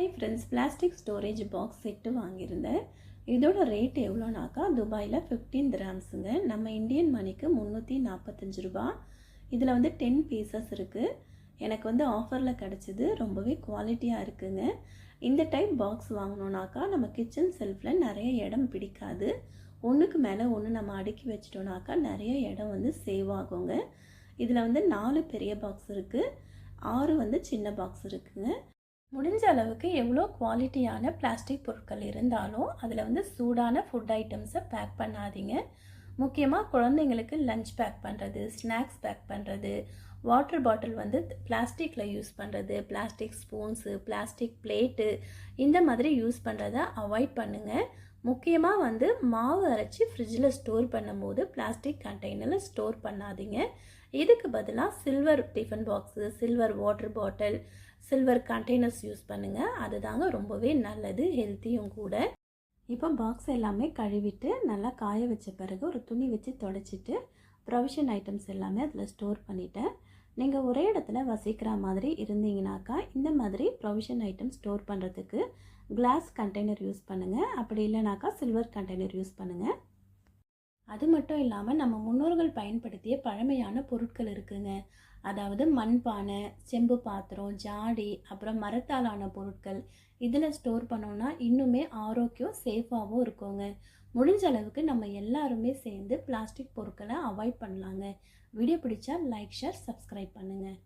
Hi friends, plastic storage box set வாங்கியிருந்தேன். இதோட rate எவ்வளோனாக்கா துபாயில் 15 கிராம்ஸுங்க. நம்ம இந்தியன் மணிக்கு 345 ரூபா. இதில் 10 பீசஸ் இருக்குது. எனக்கு ஆஃபரில் கிடச்சிது. ரொம்பவே குவாலிட்டியாக இருக்குங்க. இந்த டைப் பாக்ஸ் வாங்கினோன்னாக்கா நம்ம கிச்சன் செல்ஃபில் நிறைய இடம் பிடிக்காது. ஒன்றுக்கு மேலே ஒன்று நம்ம அடுக்கி வச்சிட்டோன்னாக்கா நிறைய இடம் சேவ் ஆகுங்க. இதில் 4 பெரிய பாக்ஸ் இருக்குது, 6 சின்ன பாக்ஸ் இருக்குங்க. முடிஞ்ச அளவுக்கு எவ்வளோ குவாலிட்டியான பிளாஸ்டிக் பொருட்கள் இருந்தாலும் அதில் சூடான ஃபுட் ஐட்டம்ஸை பேக் பண்ணாதீங்க. முக்கியமாக குழந்தைங்களுக்கு லஞ்ச் பேக் பண்ணுறது, ஸ்நாக்ஸ் பேக் பண்ணுறது, வாட்டர் பாட்டில் பிளாஸ்டிக்கில் யூஸ் பண்ணுறது, பிளாஸ்டிக் ஸ்பூன்ஸு, பிளாஸ்டிக் பிளேட்டு இந்த மாதிரி யூஸ் பண்ணுறதை அவாய்ட் பண்ணுங்கள். முக்கியமாக மாவு அரைச்சி ஃப்ரிட்ஜில் ஸ்டோர் பண்ணும்போது பிளாஸ்டிக் கண்டெய்னரில் ஸ்டோர் பண்ணாதீங்க. இதுக்கு பதிலாக silver tiffin box, silver water bottle, silver containers use பண்ணுங்கள். அதுதாங்க ரொம்பவே நல்லது, ஹெல்த்தியும் கூட. இப்போ பாக்ஸ் எல்லாமே கழுவிட்டு நல்லா காய வச்ச பிறகு ஒரு துணி வச்சு தொடச்சிட்டு ப்ரொவிஷன் ஐட்டம்ஸ் எல்லாமே அதில் ஸ்டோர் பண்ணிட்டேன். நீங்கள் ஒரே இடத்துல வசிக்கிற மாதிரி இருந்தீங்கனாக்கா இந்த மாதிரி ப்ரொவிஷன் ஐட்டம் ஸ்டோர் பண்ணுறதுக்கு கிளாஸ் கண்டெய்னர் யூஸ் பண்ணுங்கள். அப்படி இல்லைனாக்கா சில்வர் கண்டெய்னர் யூஸ் பண்ணுங்கள். அது மட்டும் இல்லாமல் நம்ம முன்னோர்கள் பயன்படுத்திய பழமையான பொருட்கள் இருக்குங்க. அதாவது மண்பானை, செம்பு பாத்திரம், ஜாடி, அப்புறம் மரத்தாலான பொருட்கள் இதில் ஸ்டோர் பண்ணோன்னா இன்னுமே ஆரோக்கியம் சேஃபாகவும் இருக்குங்க. முடிஞ்ச அளவுக்கு நம்ம எல்லாருமே சேர்ந்து பிளாஸ்டிக் பொருட்களை அவாய்ட் பண்ணலாங்க. வீடியோ பிடிச்சா லைக், ஷேர், சப்ஸ்கிரைப் பண்ணுங்கள்.